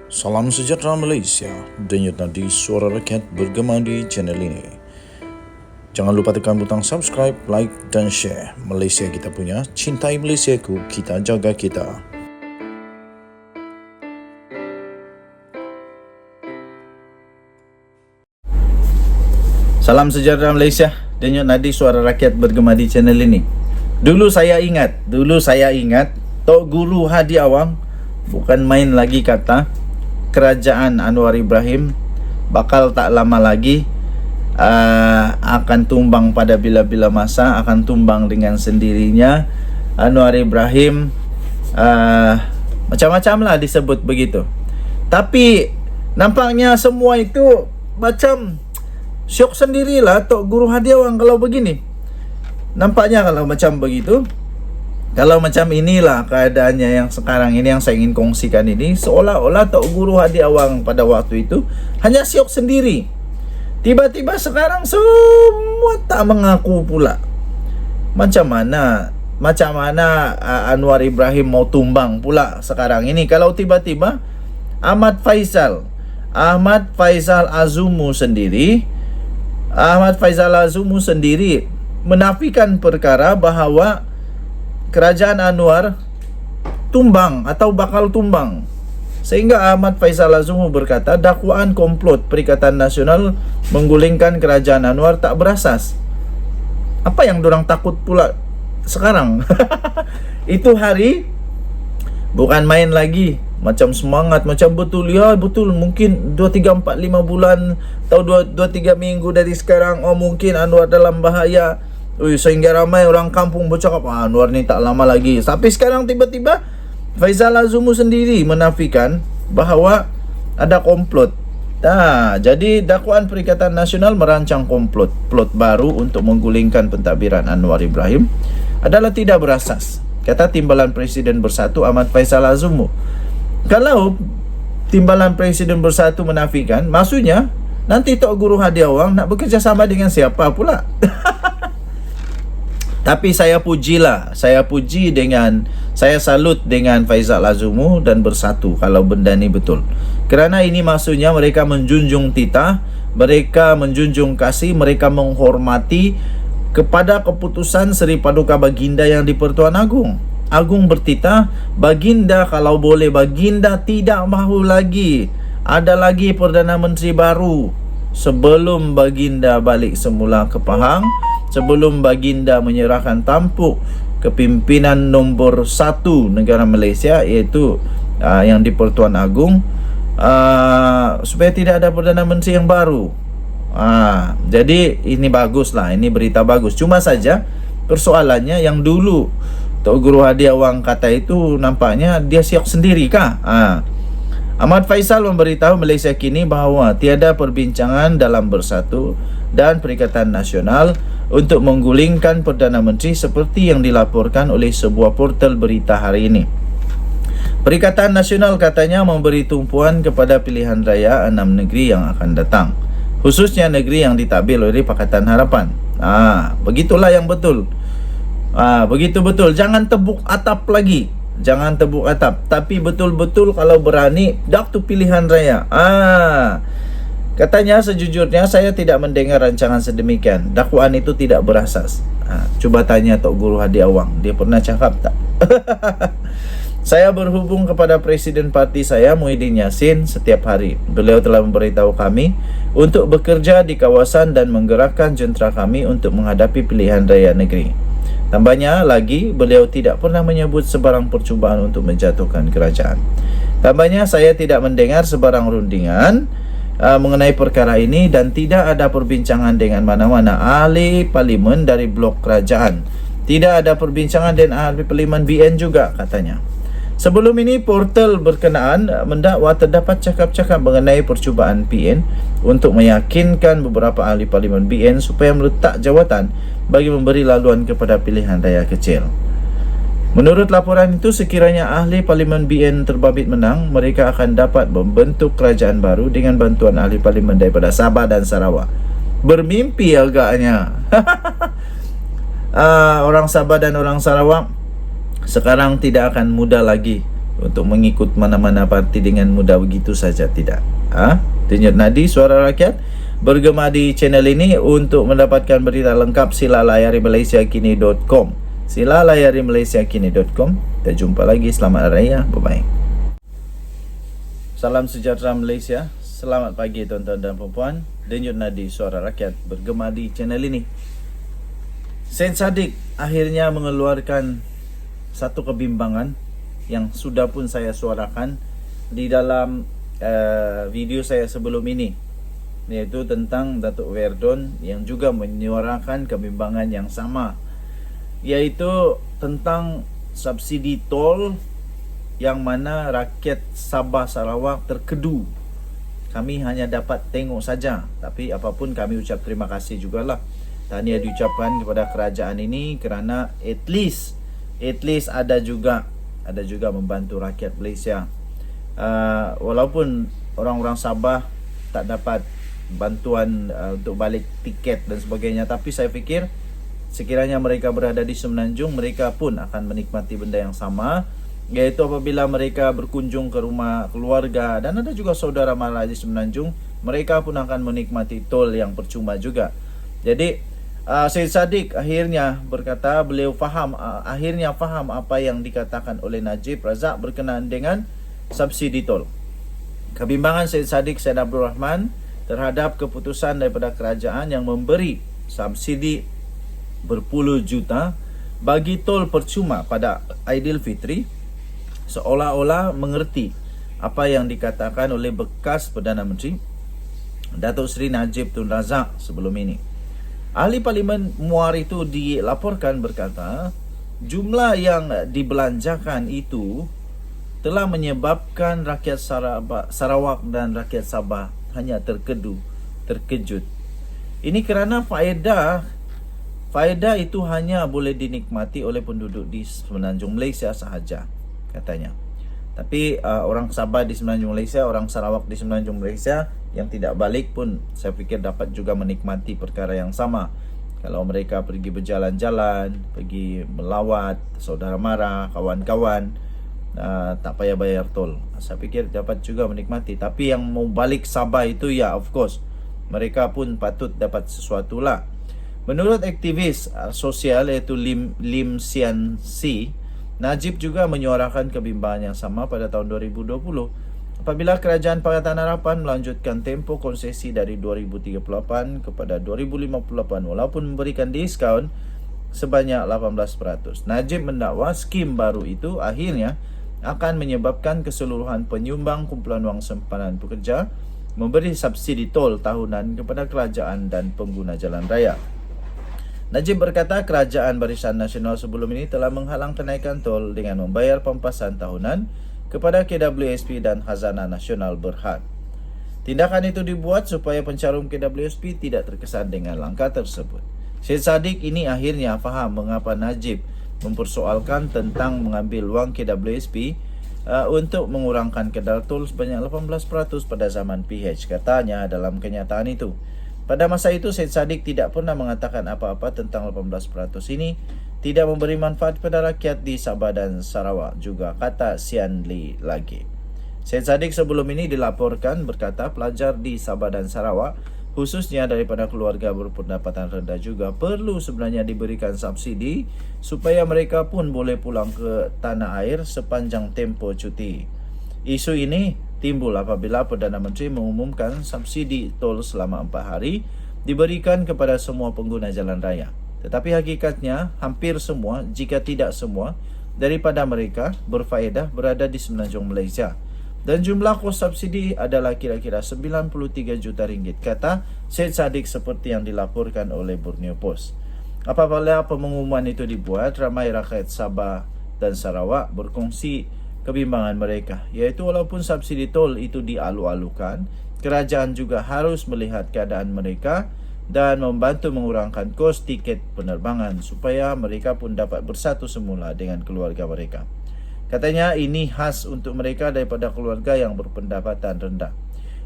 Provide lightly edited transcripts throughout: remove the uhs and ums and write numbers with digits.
Salam sejahtera Malaysia, denyut nadi suara rakyat bergema di channel ini. Jangan lupa tekan butang subscribe, like dan share. Malaysia kita punya, cintai Malaysiaku, kita jaga kita. Salam sejahtera Malaysia, denyut nadi suara rakyat bergema di channel ini. Dulu saya ingat Tok Guru Hadi Awang bukan main lagi kata kerajaan Anwar Ibrahim bakal tak lama lagi akan tumbang pada bila-bila masa, akan tumbang dengan sendirinya. Anwar Ibrahim macam-macam lah disebut begitu. Tapi nampaknya semua itu macam syok sendirilah Tok Guru Hadi Awang kalau begini. Nampaknya kalau macam begitu, kalau macam inilah keadaannya yang sekarang ini, yang saya ingin kongsikan ini, seolah-olah Tok Guru Hadi Awang pada waktu itu hanya syok sendiri. Tiba-tiba sekarang semua tak mengaku pula. Macam mana Anwar Ibrahim mau tumbang pula sekarang ini kalau tiba-tiba Ahmad Faisal Azumu sendiri menafikan perkara bahawa kerajaan Anwar tumbang atau bakal tumbang. Sehingga Ahmad Faisal Azumu berkata dakwaan komplot Perikatan Nasional menggulingkan kerajaan Anwar tak berasas. Apa yang dorang takut pula sekarang? Itu hari bukan main lagi, macam semangat, macam betul, ya betul, mungkin 2, 3, 4, 5 bulan atau 2, 3 minggu dari sekarang, oh mungkin Anwar dalam bahaya. Sehingga ramai orang kampung bercakap Anwar ni tak lama lagi. Tapi sekarang tiba-tiba Faisal Azumu sendiri menafikan bahawa ada komplot. Jadi dakwaan Perikatan Nasional merancang plot baru untuk menggulingkan pentadbiran Anwar Ibrahim adalah tidak berasas, kata Timbalan Presiden Bersatu Ahmad Faisal Azumu. Kalau Timbalan Presiden Bersatu menafikan, maksudnya nanti Tok Guru Hadi Awang nak bekerjasama dengan siapa pula? Tapi saya salut dengan Faisal Azumu dan Bersatu kalau benda ni betul. Kerana ini maksudnya mereka menjunjung titah, mereka menjunjung kasih, mereka menghormati kepada keputusan Seri Paduka Baginda yang di-Pertuan Agong. Agung bertitah, Baginda kalau boleh, Baginda tidak mahu lagi ada lagi Perdana Menteri baru sebelum Baginda balik semula ke Pahang, sebelum Baginda menyerahkan tampuk kepimpinan nombor 1 negara Malaysia, iaitu yang di-Pertuan Agong, supaya tidak ada Perdana Menteri yang baru. Jadi ini baguslah, ini berita bagus. Cuma saja persoalannya yang dulu Tok Guru Hadi Awang kata itu nampaknya dia siok sendiri kah? Ahmad Faisal memberitahu Malaysia Kini bahawa tiada perbincangan dalam Bersatu dan Perikatan Nasional untuk menggulingkan Perdana Menteri seperti yang dilaporkan oleh sebuah portal berita hari ini. Perikatan Nasional katanya memberi tumpuan kepada pilihan raya 6 negeri yang akan datang, khususnya negeri yang ditadbir oleh Pakatan Harapan. Begitulah yang betul. Begitu betul. Jangan tebuk atap lagi. Jangan tebuk atap, tapi betul-betul kalau berani dak tu pilihan raya. Katanya sejujurnya saya tidak mendengar rancangan sedemikian. Dakwaan itu tidak berasas. Cuba tanya Tok Guru Hadi Awang, dia pernah cakap tak? Saya berhubung kepada Presiden Parti saya, Muhyiddin Yassin, setiap hari. Beliau telah memberitahu kami untuk bekerja di kawasan dan menggerakkan jentera kami untuk menghadapi pilihan raya negeri. Tambahnya lagi, beliau tidak pernah menyebut sebarang percubaan untuk menjatuhkan kerajaan. Tambahnya, saya tidak mendengar sebarang rundingan mengenai perkara ini dan tidak ada perbincangan dengan mana-mana ahli parlimen dari blok kerajaan. Tidak ada perbincangan dengan ahli parlimen BN juga, katanya. Sebelum ini, portal berkenaan mendakwa terdapat cakap-cakap mengenai percubaan PN untuk meyakinkan beberapa ahli parlimen BN supaya meletak jawatan bagi memberi laluan kepada pilihan raya kecil. Menurut laporan itu, sekiranya ahli parlimen BN terbabit menang, mereka akan dapat membentuk kerajaan baru dengan bantuan ahli parlimen daripada Sabah dan Sarawak. Bermimpi agaknya. Orang Sabah dan orang Sarawak sekarang tidak akan mudah lagi untuk mengikut mana-mana parti dengan mudah begitu saja, tidak. Denyut nadi suara rakyat bergema di channel ini. Untuk mendapatkan berita lengkap sila layari malaysiakini.com. Sila layari malaysiakini.com. Kita jumpa lagi. Selamat Hari Raya. Bye-bye. Salam sejahtera Malaysia. Selamat pagi tuan-tuan dan puan-puan. Denyut nadi suara rakyat bergema di channel ini. Syed Saddiq akhirnya mengeluarkan satu kebimbangan yang sudah pun saya suarakan di dalam video saya sebelum ini, yaitu tentang Datuk Verdon yang juga menyuarakan kebimbangan yang sama, yaitu tentang subsidi tol yang mana rakyat Sabah Sarawak terkedu. Kami hanya dapat tengok saja, tapi apapun kami ucap terima kasih jugalah. Tahniah diucapkan kepada kerajaan ini kerana at least ada juga membantu rakyat Malaysia. Walaupun orang-orang Sabah tak dapat bantuan untuk balik tiket dan sebagainya, tapi saya fikir sekiranya mereka berada di Semenanjung, mereka pun akan menikmati benda yang sama, yaitu apabila mereka berkunjung ke rumah keluarga dan ada juga saudara mara di Semenanjung, mereka pun akan menikmati tol yang percuma juga. Jadi Syed Saddiq akhirnya berkata beliau akhirnya faham apa yang dikatakan oleh Najib Razak berkenaan dengan subsidi tol. Kebimbangan Syed Saddiq Syed Abdul Rahman terhadap keputusan daripada kerajaan yang memberi subsidi berpuluh juta bagi tol percuma pada Aidilfitri, seolah-olah mengerti apa yang dikatakan oleh bekas Perdana Menteri Datuk Seri Najib Tun Razak sebelum ini. Ahli Parlimen Muar itu dilaporkan berkata jumlah yang dibelanjakan itu telah menyebabkan rakyat Sarawak dan rakyat Sabah hanya terkejut. Ini kerana faedah itu hanya boleh dinikmati oleh penduduk di Semenanjung Malaysia sahaja, katanya. Tapi orang Sabah di Semenanjung Malaysia, orang Sarawak di Semenanjung Malaysia yang tidak balik pun saya fikir dapat juga menikmati perkara yang sama. Kalau mereka pergi berjalan-jalan, pergi melawat saudara mara, kawan-kawan, tak payah bayar tol, saya fikir dapat juga menikmati. Tapi yang mau balik Sabah itu ya of course mereka pun patut dapat sesuatu lah. Menurut aktivis sosial iaitu Lim Sian Si, Najib juga menyuarakan kebimbangan yang sama pada tahun 2020 apabila Kerajaan Pakatan Harapan melanjutkan tempoh konsesi dari 2038 kepada 2058 walaupun memberikan diskaun sebanyak 18%. Najib mendakwa skim baru itu akhirnya akan menyebabkan keseluruhan penyumbang kumpulan wang simpanan pekerja memberi subsidi tol tahunan kepada kerajaan dan pengguna jalan raya. Najib berkata Kerajaan Barisan Nasional sebelum ini telah menghalang kenaikan tol dengan membayar pampasan tahunan kepada KWSP dan Khazanah Nasional Berhad. Tindakan itu dibuat supaya pencarum KWSP tidak terkesan dengan langkah tersebut. Syed Saddiq ini akhirnya faham mengapa Najib mempersoalkan tentang mengambil wang KWSP untuk mengurangkan kadar tol sebanyak 18% pada zaman PH, katanya dalam kenyataan itu. Pada masa itu Syed Saddiq tidak pernah mengatakan apa-apa tentang 18% ini tidak memberi manfaat pada rakyat di Sabah dan Sarawak juga, kata Sian Lee lagi. Syed Saddiq sebelum ini dilaporkan berkata pelajar di Sabah dan Sarawak khususnya daripada keluarga berpendapatan rendah juga perlu sebenarnya diberikan subsidi supaya mereka pun boleh pulang ke tanah air sepanjang tempoh cuti. Isu ini timbul apabila Perdana Menteri mengumumkan subsidi tol selama 4 hari diberikan kepada semua pengguna jalan raya. Tetapi hakikatnya hampir semua, jika tidak semua, daripada mereka berfaedah berada di Semenanjung Malaysia. Dan jumlah kos subsidi adalah kira-kira 93 juta ringgit, kata Syed Saddiq seperti yang dilaporkan oleh Borneo Post. Apabila pengumuman itu dibuat, ramai rakyat Sabah dan Sarawak berkongsi kebimbangan mereka, iaitu walaupun subsidi tol itu dialu-alukan, kerajaan juga harus melihat keadaan mereka dan membantu mengurangkan kos tiket penerbangan supaya mereka pun dapat bersatu semula dengan keluarga mereka. Katanya ini khas untuk mereka daripada keluarga yang berpendapatan rendah.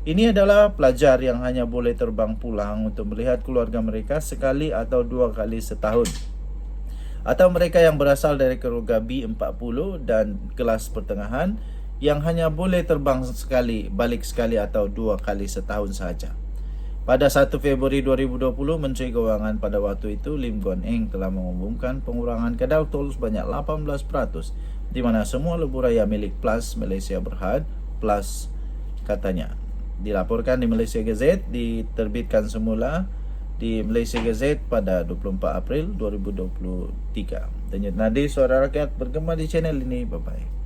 Ini adalah pelajar yang hanya boleh terbang pulang untuk melihat keluarga mereka sekali atau 2 kali setahun. atau mereka yang berasal dari keluarga B40 dan kelas pertengahan yang hanya boleh terbang sekali, balik sekali atau 2 kali setahun sahaja. Pada 1 Februari 2020, Menteri Keuangan pada waktu itu Lim Guan Eng telah mengumumkan pengurangan kadar tol sebanyak 18%, di mana semua lebuh raya milik Plus Malaysia Berhad Plus, katanya. Dilaporkan di Malaysia Gazette, diterbitkan semula di Malaysia Gazette pada 24 April 2023. Denyut nadi suara rakyat bergema di channel ini. Bye-bye.